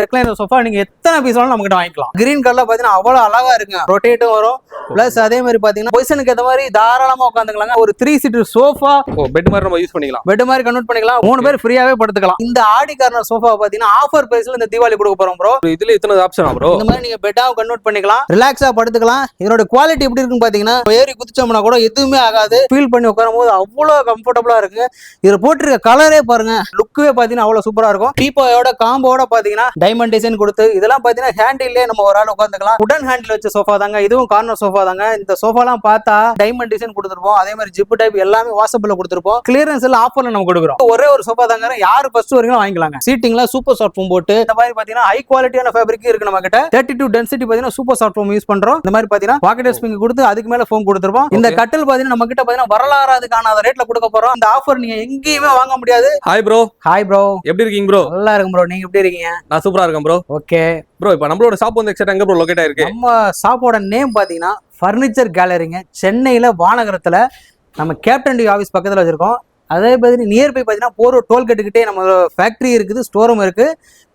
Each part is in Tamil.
ரெக்லைனர் சோஃபா நீங்க எத்தனை பீஸ் வேணாலும் நம்ம கிட்ட வாங்கிக்கலாம். கிரீன் கலர்ல பாத்தீங்கன்னா அவ்வளவு அழகா இருக்குங்க. ரொட்டேட்டும் வரும். பிளஸ் அதே மாதிரி பாத்தீங்கன்னா பொசிஷனுக்கு ஏற்ற மாதிரி தாராளமா உட்காந்துக்கலாங்க. ஒரு 3 சீட்டர் சோஃபா பெட் மாதிரி நம்ம யூஸ் பண்ணிக்கலாம். பெட் மாதிரி கன்வெர்ட் பண்ணிக்கலாம். 3 பேர் ஃப்ரீயாவே படுத்துக்கலாம். இந்த ஆடி கார்னர் சோஃபா பாத்தீங்கன்னா ஆஃபர் பிரைஸ்ல இந்த தீபாவளி கொடுக்க போறோம் ப்ரோ. இதுல இத்தனை ஆப்ஷனா ப்ரோ? இந்த மாதிரி நீங்க பெட்டாவும் கன்வெர்ட் பண்ணிக்கலாம், ரிலாக்ஸா படுத்துக்கலாம். இதோட குவாலிட்டி எப்படி இருக்குன்னு பாத்தீங்கன்னா ஏறி குதிச்சோம்னா கூட எதுவுமே ஆகாது. ஃபீல் பண்ணி உட்காரும் போது அவ்வளவு கம்ஃபர்டபுளா இருக்கு. இதுல போட்டிருக்க கலரே பாருங்க, லுக்கே பாத்தீங்கன்னா அவ்வளவு சூப்பரா இருக்கும். டீப்போட காம்போட பாத்தீங்கன்னா டைமண்ட் டிசைன் கொடுத்து இதெல்லாம் பாத்தீங்கன்னா ஹேண்டில்லே நம்ம ஒரு ஆள் உட்காந்துக்கலாம். உடன் ஹேண்டில் வச்ச சோஃபா தாங்க. இதுவும் கார்னர் சோஃபா தாங்க. இந்த சோஃபாலாம் பார்த்தா டைமண்ட் டிசைன் கொடுத்துருப்போம். அதே மாதிரி ஜிப் டைப் எல்லாமே வாஷபிள்ல கொடுத்துருப்போம். கிளியரன்ஸ் எல்லாம் ஆஃபர்ல நம்ம கொடுக்குறோம். ஒரே ஒரு சோஃபா தாங்க, யாரு ஃபர்ஸ்ட் வரைக்கும் வாங்கிக்கலாங்க. சீட்டிங்ல சூப்பர் சாஃப்ட் ஃபோம் போட்டு இந்த மாதிரி பாத்தீங்கன்னா ஹை குவாலிட்டியான ஃபேப்ரிக் இருக்கு நம்ம கிட்ட. 32 டென்சிட்டி பாத்தீங்கன்னா சூப்பர் சாஃப்ட் ஃபோம் யூஸ் பண்றோம். இந்த மாதிரி பாத்தீங்கன்னா பாக்கெட் ஸ்ப்ரிங் கொடுத்து அதுக்கு மேல ஃபோம் கொடுத்துருப்போம். இந்த கட்டில் பாத்தீங்கன்னா நம்ம கிட்ட பாத்தீங்கன்னா வரலாறு காணாத ரேட்ல கொடுக்க போறோம். இந்த ஆஃபர் நீங்க எங்கேயுமே வாங்க முடியாது. Hi bro. ஹாய் ப்ரோ, எப்படி இருக்கீங்க ப்ரோ? நல்லா இருக்கும் ப்ரோ. நீங்க எப்படி இருக்கீங்க? நான் சூப்பரா இருக்கேன் ப்ரோ. ஓகே ப்ரோ, இப்போ நம்மளோட ஷாப் வந்து எக்ஸாக்ட்டா எங்க ப்ரோ லொகேட் ஆயிருக்கு? நம்ம ஷாப்போட நேம் பாத்தீங்கன்னா ஃபர்னிச்சர் கேலரிங்க. சென்னையில வானகரத்துல நம்ம கேப்டன் டி ஆஃபீஸ் பக்கத்துல வச்சிருக்கோம். அதே மாதிரி நியர்பை பார்த்தீங்கன்னா போரூர் டோல்கேட்டு கிட்டே நம்ம ஃபேக்ட்ரி இருக்குது, ஸ்டோரும் இருக்கு.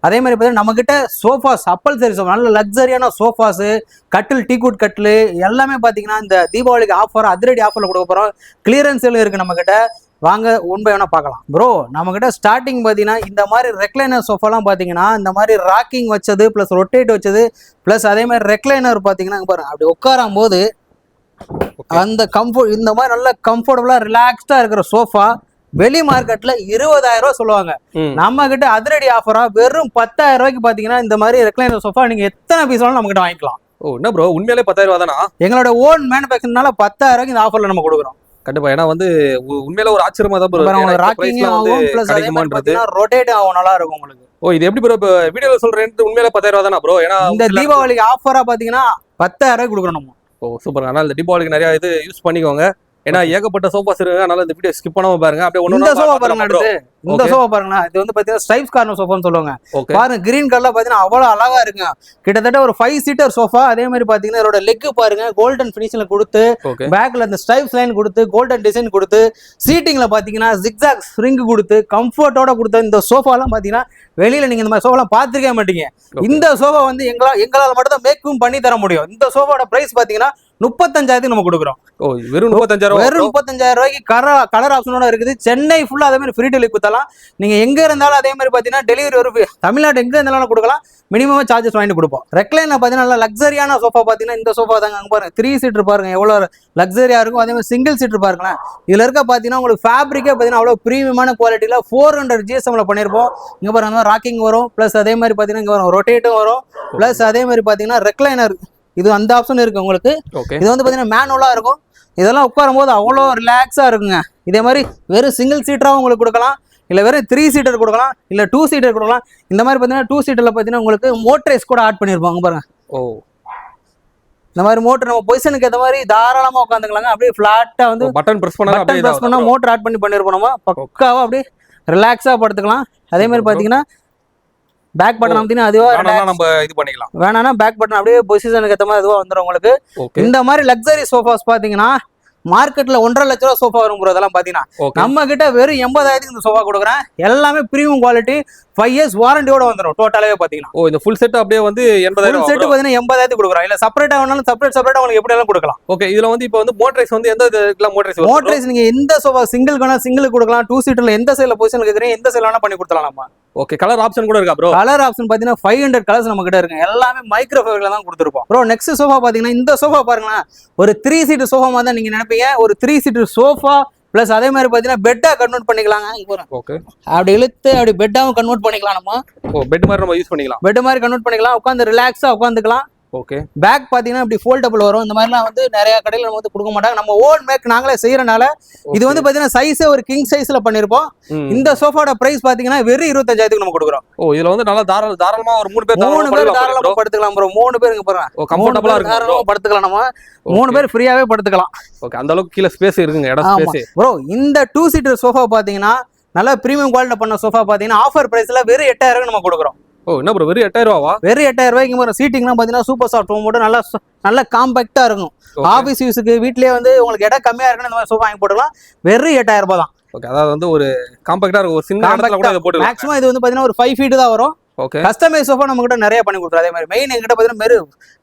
அதே மாதிரி பார்த்தீங்கன்னா நம்ம கிட்ட சோஃபாஸ் அப்பல் சரி சோஃபா, நல்ல லக்ஸரியான சோஃபாஸு, கட்டில், டீகுட் கட்டில் எல்லாமே பார்த்தீங்கன்னா இந்த தீபாவளிக்கு ஆஃபர், அதிரடி ஆஃபரில் கொடுக்க போகிறோம். கிளியரன்ஸ் இருக்கு நம்ம கிட்ட. வாங்க ஒன் பை ஒன்னா பார்க்கலாம் ப்ரோ. நம்ம கிட்ட ஸ்டார்டிங் பார்த்தீங்கன்னா இந்த மாதிரி ரெக்லைனர் சோஃபாலாம் பார்த்தீங்கன்னா இந்த மாதிரி ராக்கிங் வச்சது ப்ளஸ் ரொட்டேட் வச்சது ப்ளஸ் அதே மாதிரி ரெக்லைனர் பார்த்தீங்கன்னா பாருங்க அப்படி உட்காரும் போது அந்த கம்ஃபர்ட், இந்த மாதிரி நல்ல கம்ஃபர்டபுளா ரிலாக்ஸ்டா இருக்கிற சோஃபா வெளி மார்க்கெட்ல 20,000 ரூபாய் சொல்லுவாங்க. நம்ம கிட்ட அதிரடி ஆஃபரா வெறும் 10,000 ரூபாய்க்கு பாத்தீங்கன்னா இந்த மாதிரி ரெக்லைனர் சோஃபா நீங்க எத்தனை பீஸ் வேணாலும் நம்ம கிட்ட வாங்கிக்கலாம். ஓ என்ன ப்ரோ, உண்மையிலே 10,000 ரூபாய் தானா? எங்களோட ஓன் மேனுஃபேக்சர்னால 10,000 ரூபாய்க்கு இந்த ஆஃபர்ல நம்ம கொடுக்குறோம். கண்டிப்பா. ஏன்னா வந்து உண்மையில ஒரு ஆச்சரியமா தான் ப்ரோ. ராக்கிங் ஆகும் பிளஸ் அதே மாதிரி பாத்தீங்கன்னா ரொட்டேட் ஆகும், நல்லா இருக்கும் உங்களுக்கு. ஓ இது எப்படி ப்ரோ? இப்போ வீடியோல சொல்றேன் உண்மையில 10,000 ரூபாய் தானா ப்ரோ? ஏன்னா இந்த தீபாவளிக்கு ஆஃபரா பாத்தீங்கன்னா 10,000 ரூபாய்க்கு கொடுக்குறோம் நம்ம. ஓ சூப்பர். அதனால இந்த தீபாவளிக்கு நிறைய இது யூஸ் பண்ணிக்கோங்க. ஏன்னா ஏகப்பட்ட சோஃபாஸ் இருக்கு. அதனால இந்த வீடியோ ஸ்கிப் பண்ணாம பாருங்க. அப்படியே இந்த சோஃபா பாருங்க, அடுத்து இந்த சோஃபா பாருங்க. இது வந்து பாத்தீங்கன்னா ஸ்ட்ரைப்ஸ் கார்னர் சோஃபான்னு சொல்லுவாங்க. பாருங்க கிரீன் கலர்ல பாத்தீங்கன்னா அவ்வளவு அழகா இருக்குங்க. கிட்டத்தட்ட ஒரு 5 சீட்டர் சோஃபா. அதே மாதிரி பாத்தீங்கன்னா இதோட லெக் பாருங்க கோல்டன் ஃபினிஷ்ல கொடுத்து, பேக்ல இந்த ஸ்ட்ரைப்ஸ் லைன் கொடுத்து, கோல்டன் டிசைன் கொடுத்து, சீட்டிங்ல பாத்தீங்கன்னா ஜிக்ஸாக் ஸ்ப்ரிங் கொடுத்து, கம்ஃபர்ட்டோட கொடுத்த இந்த சோஃபா எல்லாம் பாத்தீங்கன்னா வெளியில நீங்க இந்த மாதிரி சோஃபா எல்லாம் பாத்துருக்கவே மாட்டீங்க. இந்த சோஃபா வந்து எங்களால மட்டும் தான் மேக்கும் பண்ணி தர முடியும். இந்த சோஃபாவோட பிரைஸ் பாத்தீங்கன்னா 35,000 நம்ம கொடுக்குறோம். ஓ வெறும் 35,000 வெறும் 35,000 ரூபாய்க்கு கலர் ஆப்ஷனோட இருக்குது. சென்னை ஃபுல்லா அதே மாதிரி ஃப்ரீ டெலிவரி கொடுத்தலாம். நீங்க எங்க இருந்தாலும் அதே மாதிரி பாத்தீங்கன்னா டெலிவரி ஒரு தமிழ்நாடு எங்க இருந்தாலும் கொடுக்கலாம். மினிமம் சார்ஜஸ் வாங்கிட்டு கொடுப்போம். ரெக்லைன்ல பாத்தீங்கன்னா நல்ல லக்ஸரியான சோஃபா பாத்தீங்கன்னா இந்த சோஃபா தாங்க. அங்க பாருங்க 3 சீட்டர் பாருங்க எவ்வளவு லக்ஸரியா இருக்கும். அதே மாதிரி சிங்கிள் சீட்டர் பாருங்களேன். இதுல இருக்க பாத்தீங்கன்னா உங்களுக்கு ஃபேப்ரிக்கே பாத்தீங்கன்னா அவ்வளவு பிரீமியமான குவாலிட்டியில 400 GSM பண்ணிருப்போம். இங்க பாருங்க ராக்கிங் வரும் பிளஸ் அதே மாதிரி பாத்தீங்கன்னா இங்க வரும் ரொட்டேட்டும் வரும் பிளஸ் அதே மாதிரி பாத்தீங்கன்னா ரெக்லைனர் இது அந்த ஆப்ஷன் இருக்கு உங்களுக்கு. இது வந்து பாத்தீங்கன்னா மேனுவலா இருக்கும். இதெல்லாம் உட்காரும் போது அவ்வளோ ரிலாக்ஸா இருக்குங்க. இதே மாதிரி வெறும் சிங்கிள் சீட்டராகவும் உங்களுக்கு கொடுக்கலாம், இல்ல வெறும் 3 சீட்டர் கொடுக்கலாம், இல்ல 2 சீட்டர் கொடுக்கலாம். இந்த மாதிரி பாத்தீங்கன்னா 2 சீட்டர்ல பாத்தீங்கன்னா உங்களுக்கு மோட்டரைஸ் கூட ஆட் பண்ணிருப்பாங்க பாருங்க. ஓ இந்த மாதிரி மோட்டர் நம்ம பொசிஷனுக்கு ஏற்ற மாதிரி தாராளமா உட்காந்துக்கலாங்க. அப்படியே பிளாட்டா வந்து பட்டன் பிரஸ் பண்ணா மோட்டர் ஆட் பண்ணிருப்போம். நம்ம பக்காவா அப்படியே ரிலாக்ஸா படுத்துக்கலாம். அதே மாதிரி பாத்தீங்கன்னா பேக் பட்டன் அமுத்தினா அதுவா நம்ம இது பண்ணிக்கலாம். வேணானா பேக் பட்டன் அப்படியே பொசிஷனுக்கு ஏற்ற மாதிரி அதுவா வந்துடும் உங்களுக்கு. இந்த மாதிரி லக்ஸரி சோஃபாஸ் பாத்தீங்கன்னா மார்க்கெட்ல 1.5 லட்ச ரூபா சோஃபா வரும். அதெல்லாம் பாத்தீங்கன்னா நம்ம கிட்ட வெறும் 80,000 இந்த சோஃபா கொடுக்குறேன். எல்லாமே பிரீமியம் குவாலிட்டி, 5 இயர்ஸ் வாரண்டியோட வந்துடும் டோட்டலாவே பாத்தீங்கன்னா. ஓ இந்த ஃபுல் செட் அப்படியே வந்து 80,000 செட் பாத்தீங்கன்னா 80,000 கொடுக்குறோம். இல்ல செப்பரேட்டா வேணாலும் செப்பரேட் உங்களுக்கு எப்படி எல்லாம் கொடுக்கலாம். ஓகே இதுல வந்து இப்போ வந்து மோட்டரைஸ் வந்து எந்த இதுக்குலாம் மோட்டரைஸ் நீங்க எந்த சோஃபா சிங்கிள் வேணா சிங்கிள் கொடுக்கலாம். 2 சீட்டர்ல எந்த சைடுல பொசிஷன் கேக்குறீங்க எந்த சைடுல வேணா பண்ணி கொடுத்தலாம் நம்ம. ஓகே கலர் ஆப்ஷன் கூட இருக்கா ப்ரோ? கலர் ஆப்ஷன் பாத்தீங்கன்னா 500 கலர்ஸ் நம்ம கிட்ட இருக்கு. எல்லாமே மைக்ரோ ஃபைபர்ல தான் கொடுத்துருப்போம் ப்ரோ. நெக்ஸ்ட் சோஃபா பாத்தீங்கன்னா இந்த சோஃபா பாருங்களேன். ஒரு 3 சீட்டர் சோஃபா மாதிரி தான் நீங்க நினைப்பீங்க. ஒரு 3 சீட்டர் சோஃபா பிளஸ் அதே மாதிரி பாத்தீங்கன்னா பெட்டா கன்வெர்ட் பண்ணிக்கலாங்க. ஓகே அப்படி இழுத்து அப்படி பெட்டாவும் கன்வெர்ட் பண்ணிக்கலாம். நம்ம பெட் மாதிரி நம்ம யூஸ் பண்ணிக்கலாம். பெட் மாதிரி கன்வெர்ட் பண்ணிக்கலாம். உட்காந்து ரிலாக்ஸா உட்காந்துக்கலாம். ஓகே பேக் பாத்தீங்கன்னா இப்படி ஃபோல்டபிள் வரும். இந்த மாதிரிலாம் வந்து நிறைய கடையில நம்ம வந்து கொடுக்க மாட்டாங்க. நம்ம ஓன் மேக் நாங்களே செய்யறனால இது வந்து பாத்தீங்கன்னா சைஸே ஒரு கிங் சைஸ்ல பண்ணிருப்போம். இந்த சோஃபாவோட பிரைஸ் பாத்தீங்கன்னா வெறும் 25,000 நம்ம கொடுக்குறோம். ஓ இதுல வந்து நல்லா தாராளமா ஒரு 3 பேர் தாராளமா படுத்துக்கலாம் ப்ரோ. 3 பேருங்க பாருங்க. ஓ கம்ஃபர்ட்டபிளா இருக்கு. தாராளமா படுத்துக்கலாம். நம்ம 3 பேர் ஃப்ரீயாவே படுத்துக்கலாம். ஓகே அந்த அளவுக்கு கீழ ஸ்பேஸ் இருக்குங்க, இடம் ஸ்பேஸ் ப்ரோ. இந்த 2 சீட்டர் சோஃபா பாத்தீங்கன்னா நல்ல பிரீமியம் குவாலிட்டில பண்ண சோஃபா பாத்தீங்கன்னா ஆஃபர் பிரைஸ்ல வெறும் 8,000 நம்ம கொடுக்குறோம். ஓ என்ன ப்ரோ வெறும் 8,000 ரூபாவா? வெறும் 8,000 ரூபாய்க்கு வரும். சீட்டிங்லாம் பாத்தீங்கன்னா சூப்பர் சாஃப்ட் ஃபோம் போட்டு நல்லா காம்பாக்டா இருக்கும். ஆபீஸ் யூஸுக்கு வீட்லயே வந்து உங்களுக்கு இடம் கம்மியா இருக்குன்னு இந்த மாதிரி சோஃபா வாங்கி போட்டுக்கலாம். வெறும் 8,000 ரூபாய் தான். ஓகே அதாவது வந்து ஒரு காம்பாக்டா இருக்கும். ஒரு சின்ன இடத்துல கூட இத போட்டுக்கலாம். மேக்ஸிமம் இது வந்து பாத்தீங்கன்னா ஒரு 5 ஃபீட் தான் வரும். ஓகே. கஸ்டமைஸ் சோஃபா நம்ம கிட்ட நிறைய பண்ணி கொடுத்துரும். அதே மாதிரி மெயின் எங்கிட்ட பாத்தீங்கன்னா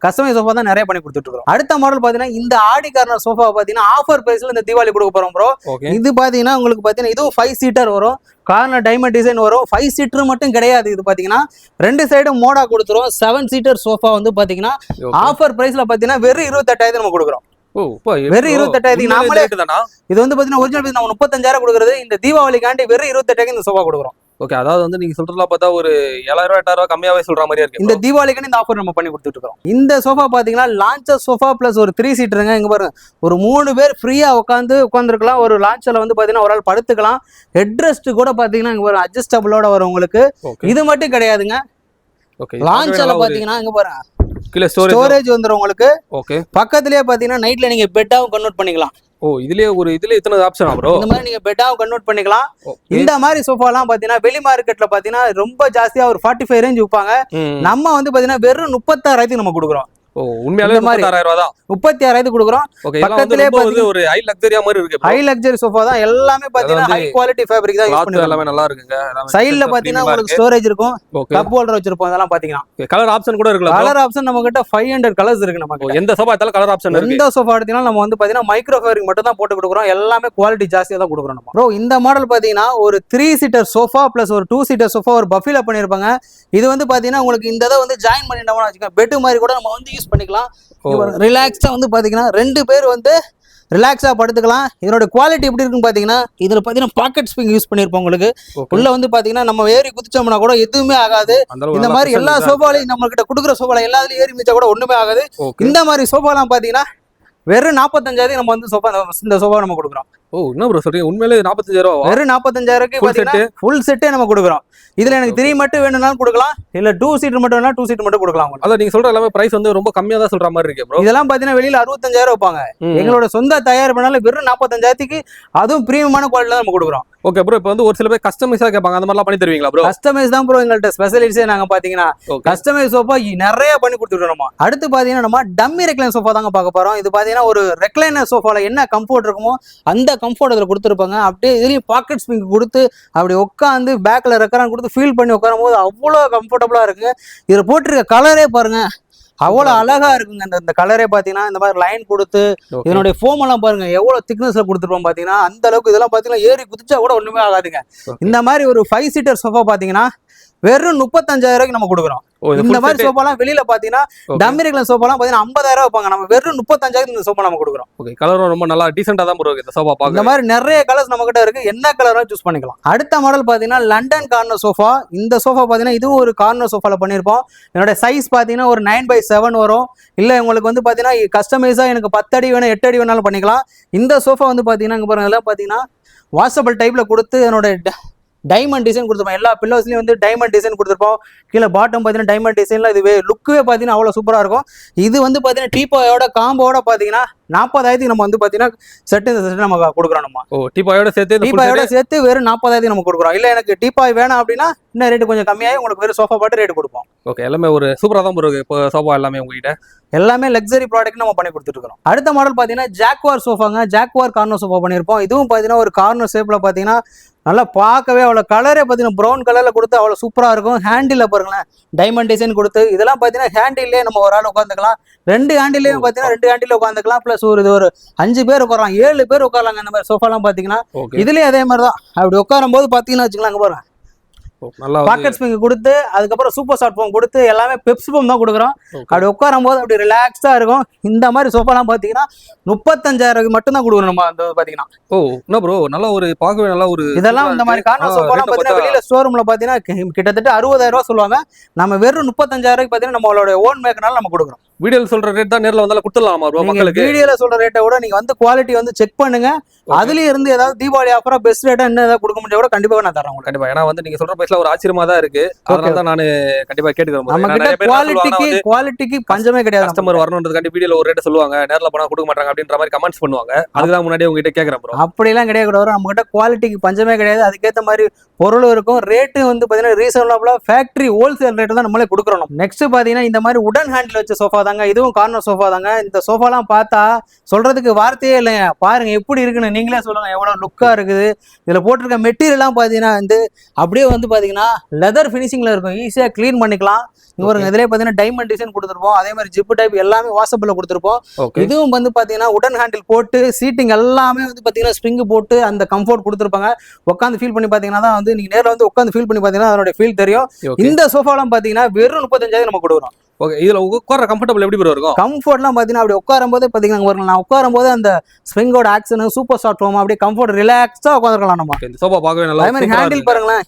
கஸ்டமைஸ் சோஃபா தான் நிறைய பண்ணி கொடுத்துட்டு இருக்கோம். அடுத்த மாடல் பாத்தீங்கன்னா இந்த ஆடி கார்னர் சோஃபா பாத்தீங்கன்னா ஆஃபர் பிரைஸ்ல இந்த தீபாவளி கொடுக்க போறோம் ப்ரோ. இது பாத்தீங்கன்னா உங்களுக்கு பாத்தீங்கன்னா இதுவும் 5 சீட்டர் வரும். கார்னர் டைமண்ட் டிசைன் வரும். 5 சீட்டர் மட்டும் கிடையாது. இது பாத்தீங்கன்னா 2 சைடும் மோடா கொடுத்துரும். 7 சீட்டர் சோஃபா வந்து பாத்தீங்கன்னா ஆஃபர் பிரைஸ்ல பாத்தீங்கன்னா வெறும் 28,000 நம்ம கொடுக்குறோம். வெறும் 28,000 நாமளே. இது வந்து பாத்தீங்கன்னா ஒரிஜினல் நம்ம 35,000 கொடுக்குறது. இந்த தீபாவளிக்காண்டி வெறும் 28,000 இந்த சோஃபா கொடுக்குறோம். ஓகே. அதாவது வந்து நீங்க சொல்றதெல்லாம் பார்த்தா ஒரு 7,000 8,000 கம்மியாவே சொல்ற மாதிரியா இருக்கு. இந்த தீபாவளிக்கு இந்த ஆஃபர் நம்ம பண்ணி கொடுத்துட்டு இருக்கோம். இந்த சோஃபா பாத்தீங்கன்னா லான்ச்சர் சோஃபா பிளஸ் ஒரு 3 சீட்டருங்க. இங்க பாருங்க, ஒரு 3 பேர் ஃப்ரீயா உட்காந்துருக்கலாம். ஒரு லான்ச்சர்ல வந்து பாத்தீங்கன்னா ஒரு ஆள் படுத்துக்கலாம். ஹெட் ரெஸ்ட் கூட பாத்தீங்கன்னா இங்க பாருங்க அட்ஜஸ்டபிளோட வரும் உங்களுக்கு. இது மட்டும் கிடையாதுங்க. லான்ச்சர்ல பாத்தீங்கன்னா இங்க பாருங்க கீழ ஸ்டோரேஜ் வந்துரும் உங்களுக்கு. ஓகே. பக்கத்துலயே பாத்தீங்கன்னா நைட்ல நீங்க பெட்டாவும் கன்வெர்ட் பண்ணிக்கலாம். இதுலயே இத்தனை ஆப்ஷனா ப்ரோ? இந்த மாதிரி நீங்க பெட்டாவும் கன்வெர்ட் பண்ணிக்கலாம். இந்த மாதிரி சோஃபா எல்லாம் பாத்தீங்கன்னா வெளி மார்க்கெட்ல பாத்தீங்கன்னா ரொம்ப ஜாஸ்தியா ஒரு 45 ரேஞ்ச் விற்பாங்க. நம்ம வந்து பாத்தீங்கன்னா வெறும் 36,000 நம்ம கொடுக்குறோம். உண்மையாலே 36,000 தான். 36,000 கொடுக்குறோம். பக்கத்திலே ஒரு ஹை லக்ஸரியா மாதிரி இருக்கு. ஹை லக்ஸரி சோஃபா தான். எல்லாமே பாத்தீங்கன்னா ஹை குவாலிட்டி ஃபேப்ரிக் தான் யூஸ் பண்ணிருக்கோம். எல்லாமே நல்லா இருக்குங்க. சைடுல பாத்தீங்கன்னா உங்களுக்கு ஸ்டோரேஜ் இருக்கும். கப் ஹோல்டர் வச்சிருப்போம். அதெல்லாம் பாத்தீங்கன்னா கலர் ஆப்ஷன் கூட இருக்குல. கலர் ஆப்ஷன் நம்ம கிட்ட 500 கலர்ஸ் இருக்கு நமக்கு. எந்த சோஃபா எடுத்தாலும் கலர் ஆப்ஷன் இருக்கு. எந்த சோஃபா எடுத்தீங்கன்னா நம்ம வந்து பாத்தீங்கன்னா மைக்ரோ ஃபேப்ரிக் மட்டும் தான் போட்டு கொடுக்குறோம். எல்லாமே குவாலிட்டி ஜாஸ்தியா தான் கொடுக்குறோம் நம்ம. ப்ரோ இந்த மாடல் பாத்தீங்கன்னா ஒரு 3 சீட்டர் சோஃபா பிளஸ் ஒரு 2 சீட்டர் சோஃபா ஒரு பஃபில பண்ணிருப்பாங்க. இது வந்து பாத்தீங்கன்னா உங்களுக்கு இந்த இதை வந்து ஜாயின் பண்ணிட்டோம்னா வச்சுக்கோங்க, பெட் மாதிரி கூட நம்ம வந்து யூஸ் பண்ணிக்கலாம். ரிலாக்ஸா வந்து பாத்தீங்கன்னா 2 பேர் வந்து ரிலாக்ஸா படுத்துக்கலாம். இதனோட குவாலிட்டி எப்படி இருக்குன்னு பாத்தீங்கன்னா இதுல பாத்தீங்கன்னா பாக்கெட் ஸ்ப்ரிங் யூஸ் பண்ணிருப்போம் உங்களுக்கு. உள்ள வந்து பாத்தீங்கன்னா நம்ம ஏறி குதிச்சோம்னா கூட எதுவுமே ஆகாது. இந்த மாதிரி எல்லா சோஃபாலையும் நம்ம கிட்ட கொடுக்குற சோஃபால எல்லாத்துலயும் ஏறி மிச்சா கூட ஒண்ணுமே ஆகாது. இந்த மாதிரி சோஃபாலாம் பாத்தீங்கன்னா வெறும் 45,000 நம்ம வந்து இந்த சோஃபா நம்ம கொடுக்குறோம். என்ன ப்ரோ சொல்றீங்க? உண்மையிலே 45,000? வெறும் 45,000 பாத்தீங்கன்னா ஃபுல் செட்டே நம்ம கொடுக்குறோம். இதுல எனக்கு 3 மட்டும் வேணும்னாலும் கொடுக்கலாம், இல்ல 2 சீட்டர் மட்டும் வேணா 2 சீட்டர் மட்டும் கொடுக்கலாம். அதான் நீங்க சொல்ற எல்லாமே பிரைஸ் வந்து ரொம்ப கம்மியா தான் சொல்ற மாதிரி இருக்கு ப்ரோ. இதெல்லாம் பாத்தீங்கன்னா வெளியில 65,000 வைப்பாங்க. எங்களோட சொந்த தயார் பண்ணாலும் வெறும் 45,000 அதுவும் பிரீமியமான குவாலிட்டில நம்ம கொடுக்குறோம். Okay bro. இப்போ வந்து ஒரு சில பேர் கஸ்டமைஸா கேட்பாங்க, அந்த மாதிரிலாம் பண்ணி தருவீங்களா ப்ரோ? கஸ்டமைஸ் தான் ப்ரோ எங்கள்கிட்ட ஸ்பெஷலிஸ்டே. நாங்க பாத்தீங்கன்னா கஸ்டமைஸ் சோஃபா நிறைய பண்ணி கொடுத்துருக்கோம். அடுத்து பாத்தீங்கன்னா நம்ம டம்மி ரெக்லைன் சோஃபா தாங்க பார்க்க போறோம். இது பாத்தீங்கன்னா ஒரு ரெக்லைனர் சோஃபால என்ன கம்ஃபர்ட் இருக்குமோ அந்த கம்ஃபர்ட் அதுல கொடுத்துருப்பாங்க. அப்படியே இதுலயும் பாக்கெட் ஸ்ப்ரிங் கொடுத்து அப்படி உட்காந்து பேக்ல ரெக்கரான் கொடுத்து ஃபீல் பண்ணி உட்காரும் போது அவ்வளோ கம்ஃபர்டபுளா இருக்கு. இதுல போட்டிருக்க கலரே பாருங்க அவ்வளவு அழகா இருக்குங்க. இந்த கலரே பாத்தீங்கன்னா இந்த மாதிரி லைன் கொடுத்து இதனுடைய ஃபோம் எல்லாம் பாருங்க எவ்வளவு திக்னஸ்ல கொடுத்துருப்போம் பாத்தீங்கன்னா. அந்த அளவுக்கு இதெல்லாம் பாத்தீங்கன்னா ஏறி குதிச்சா கூட ஒண்ணுமே ஆகாதுங்க. இந்த மாதிரி ஒரு 5 சீட்டர் சோஃபா பாத்தீங்கன்னா வெறும் 35,000 நம்ம கொடுக்குறோம். இந்த மாதிரி சோஃபாலாம் வெளியில பாத்தீங்கன்னா டம்மி ரெக்லைன் சோஃபாலாம் பாத்தீங்கன்னா 50,000 வைப்பாங்க. நம்ம வெறும் 35,000 இந்த சோஃபா நம்ம கொடுக்குறோம். ஓகே. கலரும் ரொம்ப நல்லா டீசெண்டா தான் ப்ரோ இந்த சோஃபா பாக்க. இந்த மாதிரி நிறைய கலர்ஸ் நம்ம கிட்ட இருக்கு. என்ன கலரா சூஸ் பண்ணிக்கலாம். அடுத்த மாடல் பாத்தீங்கன்னா லண்டன் கார்னர் சோஃபா. இந்த சோஃபா பாத்தீங்கன்னா இதுவும் ஒரு கார்னர் சோஃபால பண்ணிருப்போம். என்னோட சைஸ் பாத்தீங்கன்னா ஒரு 9/7 வரும். இல்ல உங்களுக்கு வந்து பாத்தீங்கன்னா கஸ்டமைஸா எனக்கு 10 அடி வேணும் 8 அடி வேணாலும் பண்ணிக்கலாம். இந்த சோஃபா வந்து பாத்தீங்கன்னா இங்க பாருங்க எல்லாம் பாத்தீங்கன்னா வாஷபிள் டைப்ல கொடுத்து என்னோட டைமண்ட் டிசைன் கொடுத்துருப்போம். எல்லா பில்லோஸ்லயும் வந்து டைமண்ட் டிசைன் கொடுத்துருப்போம். கீழே பாட்டம் பாத்தீங்கன்னா டைமண்ட் டிசைன்ல இதுவே லுக்குவே பாத்தீங்கன்னா அவ்வளவு சூப்பரா இருக்கும். இது வந்து பாத்தீங்கன்னா டீபாயோட காம்போட பாத்தீங்கன்னா 40,000 நம்ம வந்து பாத்தீங்கன்னா செட் இந்த செட் நம்ம கொடுக்குறோம். நம்ம டீபாயோட சேர்த்து வெறும் 40,000 நம்ம கொடுக்குறோம். இல்ல எனக்கு டீபாய் வேணும் அப்படின்னா இன்னும் ரேட்டு கொஞ்சம் கம்மியாகி உங்களுக்கு வெறும் சோஃபா பாட்டு ரேட்டு கொடுப்போம். ஓகே. எல்லாமே ஒரு சூப்பரா தான் இருக்கு இப்போ சோஃபா எல்லாமே உங்ககிட்ட. எல்லாமே லக்ஸரி ப்ராடக்ட் நம்ம பண்ணி கொடுத்துட்டு இருக்கோம். அடுத்த மாடல் பாத்தீங்கன்னா ஜாக்வார் சோஃபாங்க. ஜாக்வார் கார்னர் சோஃபா பண்ணிருப்போம். இதுவும் பாத்தீங்கன்னா ஒரு கார்னர் ஷேப்ல பாத்தீங்கன்னா நல்லா பார்க்கவே அவ்வளோ கலரே பார்த்தீங்கன்னா ப்ரௌன் கலர்ல கொடுத்து அவ்வளோ சூப்பராக இருக்கும். ஹேண்டில் பாருங்களேன் டைமண்ட் டிசைன் கொடுத்து இதெல்லாம் பார்த்தீங்கன்னா ஹேண்டில்லே நம்ம ஒரு ஆள் உட்காந்துக்கலாம். 2 ஹேண்டிலையும் பார்த்தீங்கன்னா 2 ஹேண்டில் உட்காந்துக்கலாம். ப்ளஸ் ஒரு 5 பேர் உட்காரலாம், 7 பேர் உட்காரலாங்க. இந்த மாதிரி சோஃபாலாம் பார்த்தீங்கன்னா இதுலேயே அதே மாதிரி தான். அப்படி உட்காரும் போது பார்த்தீங்கன்னா வச்சுக்கலாம் பாருங்க பாக்கெட் ஸ்ப்ரிங் கொடுத்து அதுக்கப்புறம் சூப்பர் சாஃப்ட் ஃபோம் கொடுத்து எல்லாமே பெப்ஸ் ஃபோம் தான் கொடுக்குறோம். அப்படி உட்காரும் போது அப்படி ரிலாக்ஸா இருக்கும். இந்த மாதிரி சோஃபாலாம் பாத்தீங்கன்னா 35,000 மட்டும் தான் கொடுக்குறோம் நம்ம. அந்த பாத்தீங்கன்னா என்ன ப்ரோ நல்லா ஒரு பார்க்கவே நல்லா ஒரு இதெல்லாம் இந்த மாதிரி கார்னர் சோஃபாலாம் பாத்தீங்கன்னா வெளியில ஸ்டோரூம்ல பாத்தீங்கன்னா கிட்டத்தட்ட 60,000 சொல்லுவாங்க. நம்ம வெறும் 35,000 பாத்தீங்கன்னா நம்மளோட ஓன் மேக்கனால நம்ம கொடுக்குறோம். வீடியோல சொல்ற ரேட் தான் நேர்ல வந்தால கொடுத்துடலாமா ப்ரோ மக்களுக்கு? வீடியோல சொல்ற ரேட்டை விட நீங்க வந்து குவாலிட்டி வந்து செக் பண்ணுங்க. அதுல இருந்து ஏதாவது தீபாவளி ஆஃபரா பெஸ்ட் ரேட்டா என்ன ஏதாவது கொடுக்க முடிஞ்சா கூட கண்டிப்பா நான் தரேன். கண்டிப்பா. ஏன்னா வந்து நீங்க சொல்ற பிரைஸ்ல ஒரு ஆச்சரியமா தான் இருக்கு. அதனால தான் நான் கண்டிப்பா கேட்டுக்கிறேன். நம்ம கிட்ட குவாலிட்டிக்கு பஞ்சமே கிடையாது. கஸ்டமர் வரணும்ன்றதுக்காண்டி வீடியோல ஒரு ரேட் சொல்லுவாங்க, நேர்ல போனா கொடுக்க மாட்டாங்க அப்படின்ற மாதிரி கமெண்ட்ஸ் பண்ணுவாங்க. அதுதான் முன்னாடி உங்ககிட்ட கேக்குறேன் ப்ரோ. அப்படி எல்லாம் கிடையாது. நம்ம கிட்ட குவாலிட்டிக்கு பஞ்சமே கிடையாது. அதுக்கேற்ற மாதிரி பொருளும் இருக்கும். ரேட்டு வந்து பாத்தீங்கன்னா ரீசனபிளா ஃபேக்டரி ஹோல்சேல் ரேட் தான் நம்மளே கொடுக்குறோம். நெக்ஸ்ட் பாத்தீங்கன்னா இந்த மாதிரி உடன் ஹேண்டில் வச்ச சோஃபா தாங்க, இதுவும் கார்னர் சோஃபா தாங்க. இந்த சோஃபாலாம் பார்த்தா சொல்றதுக்கு வார்த்தையே இல்லைங்க. பாருங்க எப்படி இருக்குன்னு நீங்களே சொல்லுங்க, எவ்வளவு லுக்கா இருக்குது. இதுல போட்டிருக்க மெட்டீரியல்லாம் பாத்தீங்கன்னா வந்து அப்படியே வந்து பாத்தீங்கன்னா லெதர் ஃபினிஷிங்ல இருக்கும், ஈஸியா கிளீன் பண்ணிக்கலாம். இவருங்க இதுலயே பாத்தீங்கன்னா டைமண்ட் டிசைன் கொடுத்துருப்போம், அதே மாதிரி ஜிப் டைப் எல்லாமே வாஷபிள்ல கொடுத்துருப்போம். இதுவும் வந்து பாத்தீங்கன்னா உடன் ஹேண்டில் போட்டு சீட்டிங் எல்லாமே வந்து பாத்தீங்கன்னா ஸ்ப்ரிங் போட்டு அந்த கம்ஃபர்ட் கொடுத்துருப்பாங்க. உட்காந்து ஃபீல் பண்ணி பாத்தீங்கன்னா தான் வந்து நீங்க நேரில் வந்து உட்காந்து ஃபீல் பண்ணி பாத்தீங்கன்னா அதோட ஃபீல் தெரியும். இந்த சோஃபாலாம் பாத்தீங்கன்னா வெறும் 35,000 நம்ம கொடுக்குறோம். ஓகே, இதுல உட்கார கம்ஃபர்டபிள் எப்படி ப்ரோ இருக்கும்? கம்ஃபர்ட்லாம் பாத்தீங்கன்னா அப்படி உட்காரும் போதே பாத்தீங்கன்னா நான் உட்காரும் போது அந்த ஸ்ப்ரிங்கோட ஆக்ஷன் சூப்பர் சாஃப்ட் ஹோம் அப்படியே கம்ஃபர்ட் ரிலாக்ஸா உட்காந்துருக்கலாம் நம்ம. இந்த சோஃபா பார்க்கவே நல்லா. அதே மாதிரி ஹேண்டில் பாருங்களேன்,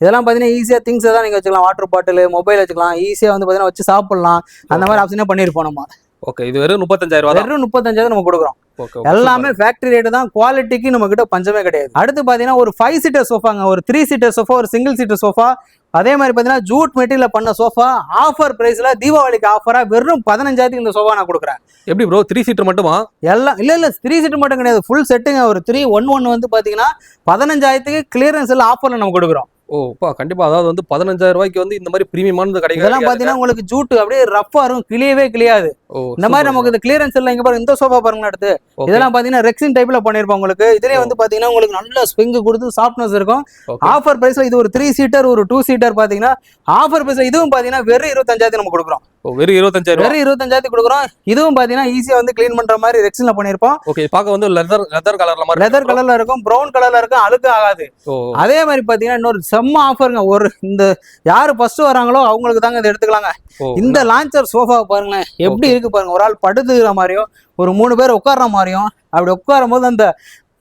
இதெல்லாம் பாத்தீங்கன்னா ஈஸியா திங்ஸ் தான் நீங்க வச்சுக்கலாம், வாட்டர் பாட்டில் மொபைல் வச்சுக்கலாம், ஈஸியா வந்து பாத்தீங்கன்னா வச்சு சாப்பிடலாம். அந்த மாதிரி ஆப்ஷனே பண்ணிருப்போம் நம்ம. ஓகே, இது வெறும் 35,000 தான். வெறும் 35,000 நம்ம கொடுக்குறோம். எல்லாமே ஃபேக்டரி ரேட் தான், குவாலிட்டிக்கு நம்ம கிட்ட பஞ்சமே கிடையாது. அடுத்து பாத்தீங்கன்னா ஒரு 5 சீட்டர் சோஃபாங்க, ஒரு 3 சீட்டர் சோஃபா, ஒரு சிங்கிள் சீட்டர் சோஃபா. அதே மாதிரி பாத்தீங்கன்னா ஜூட் மெட்டீரியல் பண்ண சோஃபா, ஆஃபர் பிரைஸ்ல தீபாவளிக்கு ஆஃபரா வெறும் 15,000 இந்த சோஃபா நான் கொடுக்குறேன். எப்படி ப்ரோ, 3 சீட்டர் மட்டுமா? எல்லாம் இல்ல 3 சீட்டர் மட்டும் கிடையாது, ஃபுல் செட்டுங்க. ஒரு 311 வந்து பாத்தீங்கன்னா 15,000 கிளியரன்ஸ் ஆஃபர்ல நம்ம கொடுக்குறோம். கண்டிப்பா. அதாவது வந்து 15,000 ரூபாய்க்கு வந்து இந்த மாதிரி பிரீமியமானது கிடைக்கும். இதெல்லாம் பாத்தீங்கன்னா உங்களுக்கு ஜூட் அப்படியே ரஃப்பா இருக்கும், கிளியவே கிளியாது. இந்த மாதிரி நமக்கு இந்த கிளியரன்ஸ் எல்லாம் இங்க பாருங்க, இந்த சோஃபா பாருங்க அடுத்து. இதெல்லாம் பாத்தீங்கன்னா ரெக்ஸின் டைப்ல பண்ணிருப்போம் உங்களுக்கு. இதுலயே வந்து பாத்தீங்கன்னா உங்களுக்கு நல்ல ஸ்ப்ரிங் கொடுத்து சாஃப்ட்னஸ் இருக்கும். ஆஃபர் பிரைஸ்ல இது ஒரு 3 சீட்டர், ஒரு 2 சீட்டர் பாத்தீங்கன்னா ஆஃபர் பிரைஸ்ல இதுவும் பாத்தீங்கன்னா வெறும் 25,000 நம்ம கொடுக்குறோம். வெறும் 25,000. வெறும் 25,000 கொடுக்குறோம். இதுவும் பாத்தீங்கன்னா ஈஸியா வந்து கிளீன் பண்ற மாதிரி ரெக்ஸின்ல பண்ணிருப்போம். ஓகே, பார்க்க வந்து லெதர் கலர்ல மாதிரி, லெதர் கலர்ல இருக்கும், பிரவுன் கலர்ல இருக்கும், அழுக்கு ஆகாது. அதே மாதிரி பாத்தீங்கன்னா இன்னொரு செம்ம ஆஃபருங்க. ஒரு இந்த யாரு ஃபர்ஸ்ட் வராங்களோ அவங்களுக்கு தாங்க இதை எடுத்துக்கலாங்க. இந்த லான்ச்சர் சோஃபா பாருங்களேன் எப்படி இருக்கு பாருங்க. ஒரு ஆள் படுத்துக்கிற மாதிரியும் ஒரு 3 பேர் உட்கார்ற மாதிரியும் அப்படி உட்காரும் போது அந்த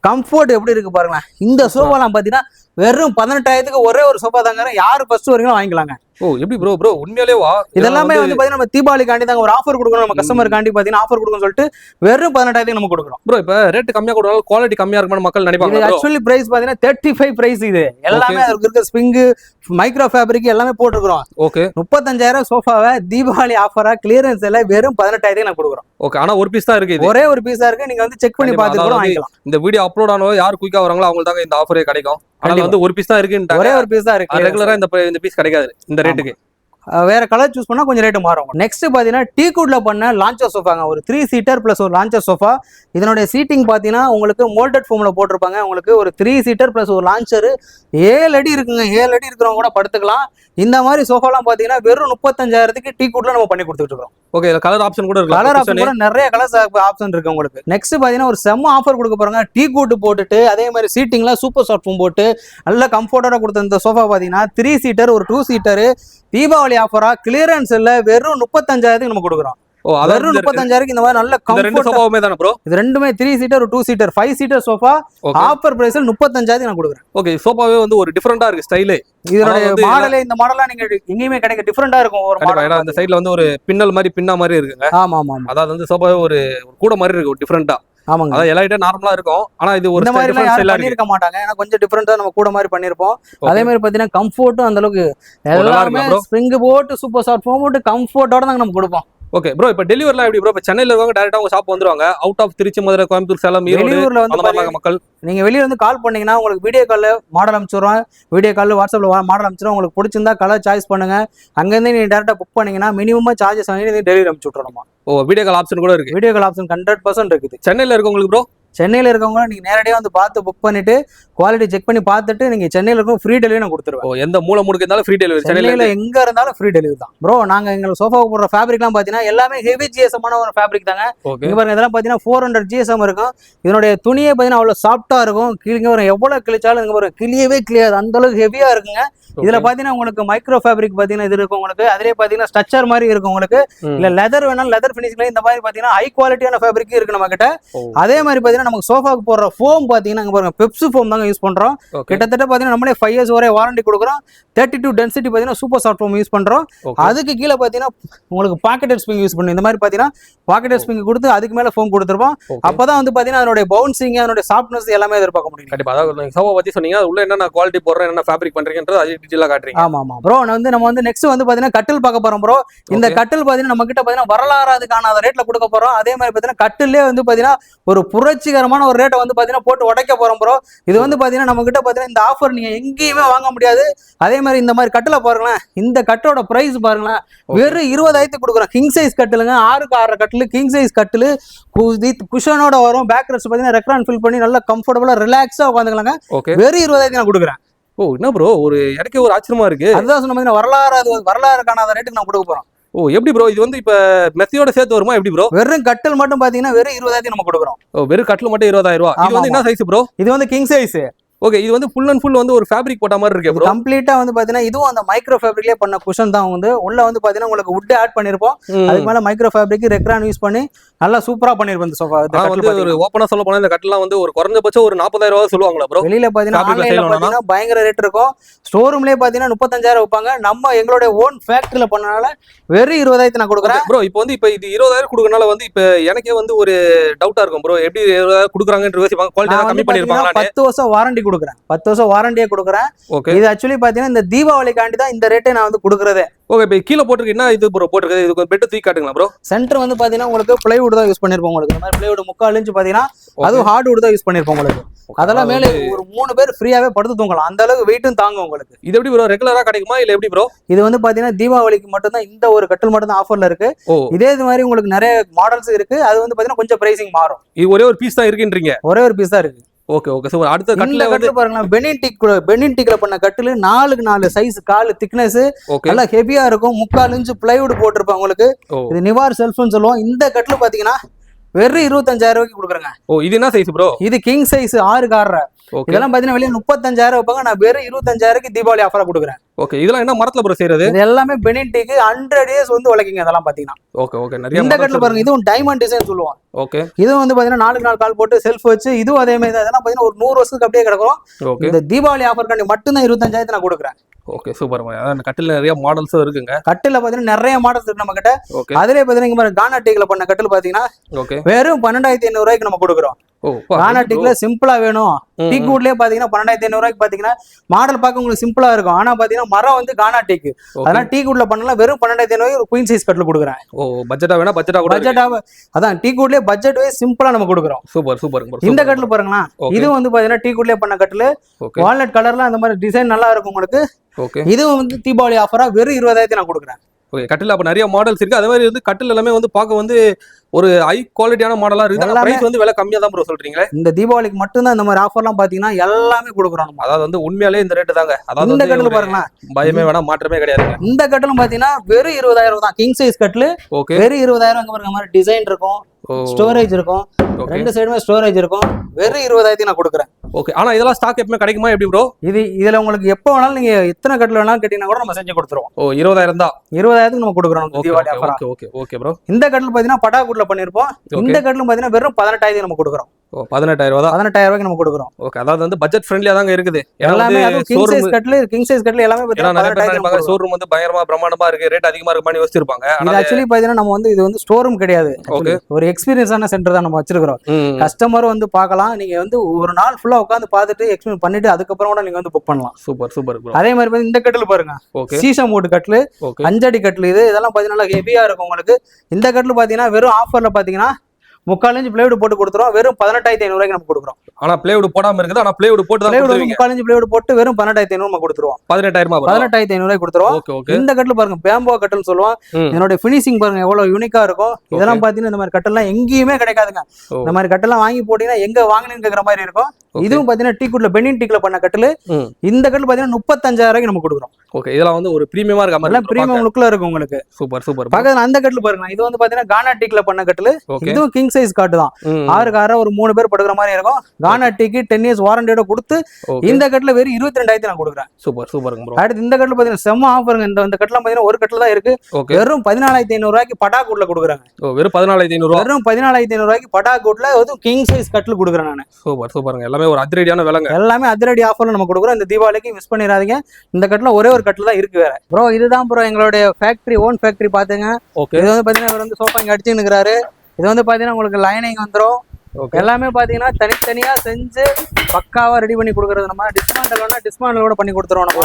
கம்ஃபர்ட் எப்படி இருக்கு பாருங்களேன். இந்த சோஃபாலாம் பாத்தீங்கன்னா வெறும் 18,000 ஒரே ஒரு சோஃபா தாங்க. யாரு ஃபர்ஸ்ட் வரீங்களோ வாங்கிக்கலாங்க. எப்படி ப்ரோ உண்மையிலேவா? இதெல்லாமே வந்து பாத்தீங்கன்னா நம்ம தீபாவளிக்காண்டி தாங்க ஒரு ஆஃபர் கொடுக்கணும், நம்ம கஸ்டமருக்காண்டி பாத்தீங்கன்னா ஆஃபர் கொடுக்கணும்னு சொல்லிட்டு வெறும் 18,000 நம்ம கொடுக்குறோம். ப்ரோ இப்ப ரேட் கம்மியா கொடுத்தாலும் குவாலிட்டி கம்மியா இருக்கும்னு மக்கள் நினைப்பாங்க. ஆக்சுவலி பிரைஸ் பாத்தீங்கன்னா 35 பிரைஸ். இது எல்லாமே அதுக்கு இருக்க ஸ்ப்ரிங் மைக்ரோ ஃபேப்ரிக் எல்லாமே போட்டுருக்கோம். ஓகே, 35,000 சோஃபாவை தீபாவளி ஆஃபரா கிளியரன்ஸ் எல்லாம் வெறும் 18,000 நான் கொடுக்குறோம். ஓகே, ஆனா ஒரு பீஸ் தான் இருக்கு. ஒரே ஒரு பீஸ் தான் இருக்கு. நீங்க வந்து செக் பண்ணி பார்த்து கூட வாங்கிக்கலாம். இந்த வீடியோ அப்லோட் ஆனோ யார் குயிக்கா வராங்களோ அவங்களுக்கு தாங்க இந்த ஆஃபரே கிடைக்கும். ஆனா வந்து ஒரு பீஸ் தான் இருக்கு. ஒரே ஒரு பீஸ் தான் இருக்கு. ரெகுலரா இந்த பீஸ் கிடைக்காது இந்த ரேட்டுக்கு. வேற கலர் சூஸ் பண்ணா கொஞ்சம் ரேட் மாறும். நெக்ஸ்ட் பாத்தீங்கன்னா டீக்குட்ல பண்ண லான்ச்சர் சோஃபாங்க, ஒரு 3 சீட்டர் பிளஸ் ஒரு லான்ச்சர் சோஃபா. இதனுடைய சீட்டிங் பாத்தீங்கன்னா உங்களுக்கு மோல்டட் ஃபோம்ல போட்டிருப்பாங்க. உங்களுக்கு ஒரு 3 சீட்டர் பிளஸ் ஒரு லான்ச்சர் 7 அடி இருக்குங்க. 7 அடி இருக்கிறவங்க கூட படுத்துக்கலாம். இந்த மாதிரி சோஃபாலாம் பாத்தீங்கன்னா வெறும் 35,000 டீக்குட்ல நம்ம பண்ணி கொடுத்துட்டு இருக்கோம். ஓகே, கலர் ஆப்ஷன் கூட இருக்கு. கலர் ஆப்ஷன் கூட நிறைய கலர்ஸ் ஆப்ஷன் இருக்கு உங்களுக்கு. நெக்ஸ்ட் பாத்தீங்கன்னா ஒரு செம்ம ஆஃபர் கொடுக்க போறாங்க. டீக்குட் போட்டுட்டு அதே மாதிரி சீட்டிங்ல சூப்பர் சாஃப்ட் ஃபோம் போட்டு நல்ல கம்ஃபர்ட்டோட கொடுத்த இந்த சோஃபா பாத்தீங்கன்னா 3 சீட்டர் ஒரு 2 சீட்டர் தீபாவளி ஆஃபரா கிளியரன்ஸ் இல்ல வெறும் 35,000 நம்ம கொடுக்குறோம். வெறும் 35,000 இந்த மாதிரி நல்ல கம்ஃபர்ட் சோஃபாவுமே தான ப்ரோ? இது ரெண்டுமே 3 சீட்டர் ஒரு 2 சீட்டர் 5 சீட்டர் சோஃபா ஆஃபர் பிரைஸ்ல 35,000 நான் கொடுக்குறேன். ஓகே, சோஃபாவே வந்து ஒரு டிஃபரண்டா இருக்கு ஸ்டைலே. இதோட மாடலே இந்த மாடலாம் நீங்க எங்கேயுமே கிடைக்க டிஃபரண்டா இருக்கும். ஒரு மாடல் இந்த சைடுல வந்து ஒரு பின்னல் மாதிரி பின்னா மாதிரி இருக்குங்க. ஆமா ஆமா. அதாவது வந்து சோஃபாவே ஒரு கூட மாதிரி இருக்கு, ஒரு டிஃபரண்டா. ஆமாங்க, அதாவது எல்லா ஐட்டம் நார்மலா இருக்கும். ஆனா இது ஒரு இந்த மாதிரி எல்லாம் பண்ணிருக்க மாட்டாங்க. ஏன்னா கொஞ்சம் டிஃபரெண்டா நம்ம கூட மாதிரி பண்ணிருப்போம். அதே மாதிரி பாத்தீங்கன்னா கம்ஃபர்ட்டும் அந்த அளவுக்கு எல்லாமே ஸ்ப்ரிங் போட்டு சூப்பர் சாஃப்ட் ஃபோம் போட்டு கம்ஃபர்ட்டோட தான் நம்ம கொடுப்போம். ஓகே ப்ரோ, இப்ப டெலிவரிலாம் எப்படி ப்ரோ? இப்ப சென்னையில இருக்கவங்க டைரக்டா உங்க ஷாப் வந்துருவாங்க. அவுட் ஆஃப் திருச்சி, மதுரை, கோயம்புத்தூர், சேலம், வெளியூர்ல வந்து மக்கள் நீங்க வெளியே வந்து கால் பண்ணீங்கன்னா உங்களுக்கு வீடியோ கால்ல மாடல் அனுப்பிச்சிடுறோம். வீடியோ கால் வாட்ஸ்அப்ல மாடல் அனுப்பிச்சிடும். உங்களுக்கு பிடிச்சிருந்தா கலர் சாய்ஸ் பண்ணுங்க. அங்கேருந்து நீங்க டேரக்டா புக் பண்ணீங்கன்னா மினிமம் சார்ஜஸ் வாங்கி டெலிவரி அனுப்பிச்சு விட்டுறோம். வீடியோ கால் ஆப்ஷன் கூட இருக்கு. வீடியோ கால் ஆப்ஷன் 100% இருக்குது. சென்னையில இருக்கவங்களுக்கு ப்ரோ, சென்னையில இருக்கவங்க நீங்க நேரடியா வந்து பார்த்து புக் பண்ணிட்டு குவாலிட்டி செக் பண்ணி பார்த்துட்டு நீங்க சென்னையில இருக்கும் ஃப்ரீ டெலிவரி நான் கொடுத்துருவேன். எந்த மூல முடுக்கு இருந்தாலும் ஃப்ரீ டெலிவரி. சென்னையில எங்க இருந்தாலும் ஃப்ரீ டெலிவரி தான் ப்ரோ. நாங்க எங்களுக்கு சோஃபாவுக்கு போடுற ஃபேப்ரிக்லாம் பாத்தீங்கன்னா எல்லாமே ஹெவி ஜிஎஸ்எம்மான ஒரு ஃபேப்ரிக் தாங்க. இங்க பாருங்க, இதெல்லாம் பாத்தீங்கன்னா 400 GSM இருக்கும். இதனுடைய துணியே பாத்தீங்கன்னா அவ்வளவு சாஃப்டா இருக்கும். கீழே வரும் எவ்வளவு கிழிச்சாலும் இங்க பாருங்க கிளியவே கிளியாது, அந்த அளவுக்கு ஹெவியா இருக்குங்க. இதுல பாத்தீங்கன்னா உங்களுக்கு மைக்ரோ ஃபேப்ரிக் பாத்தீங்கன்னா இது இருக்கும் உங்களுக்கு. அதிலே பாத்தீங்கன்னா ஸ்ட்ரக்சர் மாதிரி இருக்கும் உங்களுக்கு. இல்ல லெதர் வேணாலும் லெதர் பினிஷ்ல இந்த மாதிரி பாத்தீங்கன்னா ஹை குவாலிட்டியான ஃபேப்ரிக் இருக்கு நம்ம கிட்ட. அதே மாதிரி பாத்தீங்கன்னா நமக்கு சோஃபாக்கு போடுற ஃபோம் பாத்தீங்கன்னா இங்க பாருங்க பெப்ஸ் ஃபோம் தாங்க யூஸ் பண்றோம். கிட்டத்தட்ட பாத்தீங்கன்னா நம்மளே 5 years வரை வாரண்டி கொடுக்குறோம். 32 டென்சிட்டி பாத்தீங்கன்னா சூப்பர் சாஃப்ட் ஃபோம் யூஸ் பண்றோம். அதுக்கு கீழே பாத்தீங்கன்னா உங்களுக்கு பாக்கெட் ஸ்ப்ரிங் யூஸ் பண்ணி இந்த மாதிரி பாத்தீங்கன்னா பாக்கெட் ஸ்ப்ரிங் கொடுத்து அதுக்கு மேல ஃபோம் கொடுத்துருப்போம். அப்பதான் வந்து பாத்தீங்கன்னா அதோட பவுன்சிங் அதோட சாஃப்ட்னஸ் எல்லாமே எதிர்பார்க்க முடியும். கண்டிப்பா. அதாவது சோஃபா பத்தி சொன்னீங்க, உள்ள என்னென்ன குவாலிட்டி போடுறேன், என்ன ஃபேப்ரிக் பண்றீங்கன்றது அது டீடைலா காட்டுறீங்க. ஆமா ஆமா ப்ரோ. நம்ம வந்து நெக்ஸ்ட் வந்து பாத்தீங்கன்னா கட்டில் பார்க்க போறோம் ப்ரோ. இந்த கட்டில் பாத்தீங்கன்னா நம்ம கிட்ட பாத்தீங்கன்னா வரலாறு அதுக்கான ரேட்ல கொடுக்க போறோம். அதே மாதிரி பாத்தீங்கன்னா கட்டிலே வந்து பாத்தீங்கன்னா ஒரு புரட்சி புரட்சிகரமான ஒரு ரேட்டை வந்து பாத்தீங்கன்னா போட்டு உடைக்க போறோம் ப்ரோ. இது வந்து பாத்தீங்கன்னா நம்ம கிட்ட பாத்தீங்கன்னா இந்த ஆஃபர் நீங்க எங்கேயுமே வாங்க முடியாது. அதே மாதிரி இந்த மாதிரி கட்டில பாருங்களேன், இந்த கட்டோட பிரைஸ் பாருங்களேன், வெறும் 20,000 கொடுக்குறோம். கிங் சைஸ் கட்டிலுங்க, 6க்கு 6 கட்டில், கிங் சைஸ் கட்டில், குஷனோட வரும். பேக் ரெஸ்ட் பாத்தீங்கன்னா ரெக்ரான் ஃபில் பண்ணி நல்லா கம்ஃபர்டபுளா ரிலாக்ஸா உட்காந்துக்கலாங்க. வெறும் 20,000 நான் கொடுக்குறேன். ஓ என்ன ப்ரோ, ஒரு எனக்கே ஒரு ஆச்சரியமா இருக்கு. அதுதான் சொன்ன வரலாறு காணாத ரேட்டுக்கு நான் கொடுக்க போறோம். ஓ எப்படி ப்ரோ, இது வந்து இப்ப மெத்தையோட சேர்த்து வருமா எப்படி ப்ரோ? வெறும் கட்டில் மட்டும் பாத்தீங்கன்னா வெறும் 20,000 நம்ம கொடுக்குறோம். ஓ வெறும் கட்டில் மட்டும் 20,000 ரூபாய். இது வந்து என்ன சைஸ் ப்ரோ? இது வந்து கிங் சைஸ். ஓகே, இது வந்து ஃபுல் அண்ட் ஃபுல் வந்து ஒரு ஃபேப்ரிக் போட்ட மாதிரி இருக்கு ப்ரோ. கம்ப்ளீட்டா வந்து பாத்தீங்கன்னா இதுவும் அந்த மைக்ரோ ஃபேப்ரிக்லயே பண்ண குஷன் தான். வந்து உள்ள வந்து பாத்தீங்கன்னா உங்களுக்கு வுட் ஆட் பண்ணிருப்போம். அதுக்கு மேல மைக்ரோ ஃபேப்ரிக் ரெக்ரான் யூஸ் பண்ணி நல்லா சூப்பரா பண்ணிருப்போம் இந்த சோஃபா. வந்து ஒரு ஓபனா சொல்ல போனா இந்த கட்டிலாம் வந்து ஒரு குறைஞ்சபட்சம் ஒரு 40,000 ரூபாய் சொல்லுவாங்களா ப்ரோ? வெளியில பாத்தீங்கன்னா ஆன்லைன்ல பாத்தீங்கன்னா பயங்கர ரேட் இருக்கும். ஸ்டோர் ரூம்லயே பாத்தீங்கன்னா 35,000 வைப்பாங்க. நம்ம எங்களுடைய ஓன் ஃபேக்டரியில பண்ணனால வெறும் 20,000 நான் கொடுக்குறேன் ப்ரோ. இப்போ வந்து இப்ப இது 20,000 கொடுக்கறனால வந்து இப்ப எனக்கே வந்து ஒரு டவுட்டா இருக்கும் ப்ரோ, எப்படி 20,000 கொடுக்குறாங்கன்னு யோசிப்பாங்க. குவாலிட்டி கம்மி பண்ணிருப்பாங்களா? 10 வருஷம் வாரண்டி கொடுக்குறேன். 10 வருஷம் வாரண்டியே கொடுக்குறேன். இது ஆக்சுவலி பாத்தீங்கன்னா இந்த தீபாவளிக்காண்டி தான் இந்த ரேட்டை நான் வந்து கொடுக்குறதே. ஓகே, இப்போ கீழே போட்டுருக்கு என்ன இது ப்ரோ போட்டுருக்கு? இது பெட் தூக்கி காட்டுங்களா ப்ரோ? சென்டர் வந்து பாத்தீங்கன்னா உங்களுக்கு பிளைவுட் தான் யூஸ் பண்ணிருப்போம். உங்களுக்கு இந்த மாதிரி பிளைவுட் 3/4 இன்ச் பாத்தீங்கன்னா அதுவும் ஹார்ட்வுட் தான் யூஸ் பண்ணிருப்போம். உங்களுக்கு அதெல்லாம் மேலே ஒரு 3 பேர் ஃப்ரீயாவே படுத்து தூங்கலாம். அந்த அளவுக்கு வெயிட்டும் தாங்கும் உங்களுக்கு. இது எப்படி ப்ரோ, ரெகுலரா கிடைக்குமா இல்ல எப்படி ப்ரோ? இது வந்து பாத்தீங்கன்னா தீபாவளிக்கு மட்டும் தான் இந்த ஒரு கட்டில் மட்டும் தான் ஆஃபர்ல இருக்கு. இதே மாதிரி உங்களுக்கு நிறைய மாடல்ஸ் இருக்கு. அது வந்து பாத்தீங்கன்னா கொஞ்சம் பிரைசிங் மாறும். இது ஒரே ஒரு பீஸ் தான் இருக்குன்றீங்க? ஒரே ஒரு பீஸ் தான் இருக்கு. Okay okay. சோ அடுத்த கட்டில வந்து பாருங்க, பெனின் டீக்ல பண்ண கட்டில் 4க்கு 4 சைஸ், கால் திக்னஸ் நல்லா ஹெவியா இருக்கும். 3/4 இன்ச் பிளைவுட் போட்டிருப்பாங்க உங்களுக்கு. இது நிவார் செல்ஃப்னு சொல்லுவோம். இந்த கட்டில் பாத்தீங்கன்னா வெறும் 25,000 ரூபாய்க்கு கொடுக்குறேங்க. ஓ இது என்ன சைஸ் ப்ரோ? இது கிங் சைஸ் 6க்கு 6. இதெல்லாம் பாத்தீங்கன்னா வெளியே 35,000 வைப்பாங்க. நான் வெறும் 25,000க்கு தீபாவளி ஆஃபரா கொடுக்குறேன். ஓகே, இதெல்லாம் என்ன மரத்துல ப்ரோ செய்யறது? இது எல்லாமே பெனின் டீக்கு 100 இயர்ஸ் வந்து உழைக்குங்க இதெல்லாம் பாத்தீங்கன்னா. Okay okay. நிறைய இந்த கட்டில் பாருங்க, இதுவும் டைமண்ட் டிசைன் சொல்லுவோம். ஓகே, இதுவும் வந்து பாத்தீங்கன்னா 4க்கு 4 கால் போட்டு செல்ஃப் வச்சு, இதுவும் அதே மாதிரி தான். இதெல்லாம் பாத்தீங்கன்னா ஒரு 100 வருஷத்துக்கு அப்படியே கிடக்கும். இந்த தீபாவளி ஆஃபர் காண்டி மட்டும் தான் 25,000 நான் கொடுக்குறேன். Okay super. அதான் கட்டில நிறைய மாடல்ஸும் இருக்குங்க. கட்டில பாத்தீங்கன்னா நிறைய மாடல்ஸ் இருக்கு நம்ம கிட்ட. அதுலயே பாத்தீங்கன்னா கானா டீக்ல பண்ண கட்டில் பாத்தீங்கன்னா வெறும் 12,500 ரூபாய்க்கு நம்ம கொடுக்குறோம். கானா டீக்ல சிம்பிளா வேணும். டீக் வுட்லயே பாத்தீங்கன்னா 12,500 ரூபாய்க்கு பாத்தீங்கன்னா மாடல் பார்க்க உங்களுக்கு சிம்பிளா இருக்கும். ஆனா பாத்தீங்கன்னா மரம் வந்து கானா டீக். அதனால டீக் வுட்ல பண்ணலாம். வெறும் 12,500 ரூபாய்க்கு ஒரு குயின் சைஸ் கட்டில் கொடுக்குறேன். ஓ பட்ஜெட்டா வேணா பட்ஜெட்டா கூட அதான் டீக் வுட்லயே பட்ஜெட் வைஸ் சிம்பிளா நம்ம கொடுக்குறோம். Super super. இந்த கட்டில் பாருங்களா, இது வந்து பாத்தீங்கன்னா டீக் வுட்லயே பண்ண கட்டில். வால்நட் கலர்ல அந்த மாதிரி டிசைன் நல்லா இருக்கும் உங்களுக்கு. இது வந்து தீபாவளி ஆஃபரா வெறும் 20,000 நான் கொடுக்குறேன். ஓகே, கட்டில் அப்ப நிறைய மாடல்ஸ் இருக்கு. அதே மாதிரி வந்து கட்டில் எல்லாமே வந்து பார்க்க வந்து ஒரு ஹை குவாலிட்டியான மாடலா இருக்கு. பிரைஸ் வந்து விலை கம்மியா தான் ப்ரோ சொல்றீங்களே? இந்த தீபாவளிக்கு மட்டும் தான் இந்த மாதிரி ஆஃபர்லாம் பாத்தீங்கன்னா எல்லாமே கொடுக்குறோம். அதாவது வந்து உண்மையாலே இந்த ரேட்டு தாங்க. அதாவது இந்த கட்டில் பாருங்க, பயமே வேணாம், மாற்றமே கிடையாது. இந்த கட்டிலும் பாத்தீங்கன்னா வெறும் 20,000 தான். கிங் சைஸ் கட்டில் வெறும் 20,000. அங்க பாருங்க மாதிரி டிசைன் இருக்கும், ஸ்டோரேஜ் இருக்கும், ரெண்டு சைடுமே ஸ்டோரேஜ் இருக்கும். வெறும் 20,000 நான் கொடுக்குறேன். ஓகே, ஆனா இதெல்லாம் ஸ்டாக் எப்பவுமே கிடைக்குமா எப்படி ப்ரோ? இதுல உங்களுக்கு எப்போ வேணாலும் நீங்க எத்தனை கட்டில் வேணாலும் கேட்டீங்கன்னா கூட நம்ம செஞ்சு கொடுத்துருவோம். ஓ 20,000 தான். 20,000 நம்ம கொடுக்குறோம் தீபாவளி ஆஃபரா. Okay okay bro. இந்த கட்டில் பாத்தீங்கன்னா பட்டாக்குட்ல பண்ணிருப்போம். இந்த கட்டிலும் பாத்தீங்கன்னா வெறும் 18,000 நம்ம கொடுக்குறோம். 18,000 தான். 18,000 ரூபாய்க்கு நம்ம கொடுக்குறோம். ஓகே, அதாவது வந்து பட்ஜெட் ஃப்ரெண்ட்லியா தாங்க இருக்குது எல்லாமே. கிங் சைஸ் கட்டில் எல்லாமே பாத்தீங்கன்னா ஷோரூம் வந்து பயங்கரமா பிரமாண்டமா இருக்கு, ரேட் அதிகமா இருக்குமான்னு யோசிச்சிருப்பாங்க. இது ஆக்சுவலி பாத்தீங்கன்னா நம்ம வந்து இது வந்து ஸ்டோர் ரூம் கிடையாது. ஒரு எக்ஸ்பீரியன்ஸான சென்டர் தான் நம்ம வச்சிருக்கிறோம். கஸ்டமர் வந்து பார்க்கலாம். நீங்க வந்து ஒரு நாள் ஃபுல்லா உட்காந்து பார்த்துட்டு எக்ஸ்பீரியன்ஸ் பண்ணிட்டு அதுக்கப்புறம் கூட நீங்க வந்து புக் பண்ணலாம். Super super. அதே மாதிரி இந்த கட்டில் பாருங்க, சீசம் மூட்டு கட்டில், 5 அடி கட்டில். இதெல்லாம் பாத்தீங்கன்னா ஹெவியா இருக்கும் உங்களுக்கு. இந்த கட்டில் பாத்தீங்கன்னா வெறும் ஆஃபர்ல பாத்தீங்கன்னா 3/4 இன்ச் பிளேவுட் போட்டு கொடுத்துருவோம். வெறும் 18,500 ரூபாய்க்கு நம்ம கொடுக்குறோம். ஆனா பிளேவுட் போடாம இருக்குது. ஆனா பிளேவுட் போட்டு தான் கொடுத்துருவீங்க. 3/4 இன்ச் பிளேவுட் போட்டு வெறும் 18,500 நம்ம கொடுத்துருவோம். 18,500 ரூபாய் கொடுத்துருவோம். இந்த கட்டில் பாருங்க, பேம்போ கட்டில்னு சொல்லுவோம். இதனோட ஃபினிஷிங் பாருங்க எவ்வளவு யூனிக்கா இருக்கும். இதெல்லாம் பாத்தீங்கன்னா இந்த மாதிரி கட்டெல்லாம் எங்கேயுமே கிடைக்காதுங்க. இந்த மாதிரி கட்டெல்லாம் வாங்கி போட்டீங்கன்னா எங்க வாங்கினு கேக்குற மாதிரி இருக்கும். இதுவும் பாத்தீங்கன்னா டீக்குட்ல பெனின் டீக்ல பண்ண கட்டில். இந்த கட்டில் பாத்தீங்கன்னா 35,000 ரூபாய்க்கு நம்ம கொடுக்குறோம். ஓகே, இதெல்லாம் வந்து ஒரு பிரீமியமா இருக்க மாதிரி, பிரீமியம் லுக்ல இருக்கும் உங்களுக்கு. Super super. பக்கத்துல அந்த கட்டில் பாருங்க, இது வந்து பாத்தீங்கன்னா கானா டீக்ல பண்ண கட்டில். இதுவும் கிங் சைஸ் காட்டு தான். 6க்கு 6 ஒரு 3 பேர் படுக்கிற மாதிரி இருக்கும். கானா டீக்கு 10 இயர்ஸ் வாரண்டியோட கொடுத்து இந்த கட்டில் வெறும் 22,000 நான் கொடுக்குறேன். Super super bro. அடுத்து இந்த கட்டில் பாத்தீங்கன்னா செம்ம ஆஃபருங்க. இந்த கட்டில் பாத்தீங்கன்னா ஒரு கட்டில் தான் இருக்கு. வெறும் 14,500 ரூபாய்க்கு பட்டாக்கூட்ல கொடுக்குறாங்க. வெறும் 14,500 ரூபாய். வெறும் 14,500 ரூபாய்க்கு பட்டாக்கூட்ல அதுவும் கிங் சைஸ் கட்டில் கொடுக்குறேன் நான். சூப்பர் சூப்பருங்க. எல்லாமே ஒரு அதிரடியான விலைங்க. எல்லாமே அதிரடி ஆஃபர்ல நம்ம கொடுக்குறோம். இந்த தீபாவளிக்கு மிஸ் பண்ணிடாதீங்க. இந்த கட்டில் ஒரே ஒரு கட்டில் தான் இருக்கு வேற. ப்ரோ இதுதான் ப்ரோ எங்களுடைய ஃபேக்டரி, ஓன் ஃபேக்டரி பாத்துங்க. இது வந்து பாத்தீங்கன்னா இவர் வந்து சோஃபா இங்க அடிச்சுன்னு இருக்கிறாரு. இது வந்து பாத்தீங்கன்னா உங்களுக்கு லைனிங் வந்துடும். எல்லாமே பாத்தீங்கன்னா தனித்தனியா செஞ்சு பக்காவா ரெடி பண்ணி கொடுக்கறது. நம்ம டிஸ்மேண்டல் வேணா டிஸ்மேண்டலோட பண்ணி கொடுத்துருவோம். நம்ம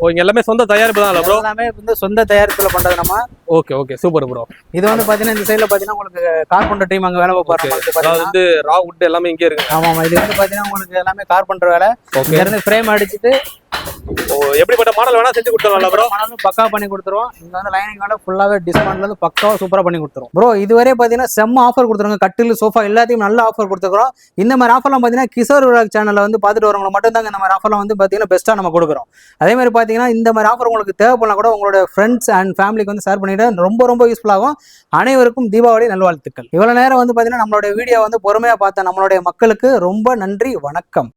ஓ இங்க எல்லாமே சொந்த தயாரிப்பு தான் ப்ரோ? எல்லாமே வந்து சொந்த தயாரிப்புல பண்றது நம்ம. Okay super bro. இது வந்து பாத்தீங்கன்னா இந்த சைடுல பாத்தீங்கன்னா உங்களுக்கு கார்பெண்டர் டீம் அங்க வேலை பார்ப்பாங்க. அதாவது வந்து ரா வுட் எல்லாமே இங்கே இருக்கு. ஆமா இது வந்து பாத்தீங்கன்னா உங்களுக்கு எல்லாமே கார்பெண்டர் வேலை. இங்க இருந்து ஃப்ரேம் அடிச்சிட்டு எப்படிப்பட்ட மாடல் வேணா செஞ்சு கொடுத்துருவாங்க ப்ரோ? மாடலும் பக்கா பண்ணி கொடுத்துருவோம். இங்க வந்து லைனிங் வேலை ஃபுல்லாவே டிஸ்கவுண்ட்ல இருந்து பக்காவா சூப்பரா பண்ணி கொடுத்துருவோம் ப்ரோ. இதுவரை பாத்தீங்கன்னா செம்ம ஆஃபர் கொடுத்துருங்க. கட்டில் சோஃபா எல்லாத்தையும் நல்ல ஆஃபர் கொடுத்துருக்கோம். இந்த மாதிரி ஆஃபர்லாம் பாத்தீங்கன்னா கிஷோர் விலாக் சேனல்ல வந்து பார்த்துட்டு வரவங்க மட்டும் தாங்க இந்த மாதிரி ஆஃபர்லாம் வந்து பாத்தீங்கன்னா பெஸ்ட்டா நம்ம கொடுக்குறோம். அதே மாதிரி பாத்தீங்கன்னா இந்த மாதிரி ஆஃபர் உங்களுக்கு தேவைப்படலாம் கூட உங்களோட ஃப்ரெண்ட்ஸ் அண்ட் ஃபேமிலிக்கு வந்து ஷேர் பண்ணிட்டு ரொம்ப யூஸ்ஃபுல் ஆகும். அனைவருக்கும் தீபாவளி நல்வாழ்த்துக்கள். இவ்வளவு நேரம் வந்து பாத்தீங்கன்னா நம்மளுடைய வீடியோ வந்து பொறுமையா பார்த்த நம்மளுடைய மக்களுக்கு ரொம்ப நன்றி. வணக்கம்.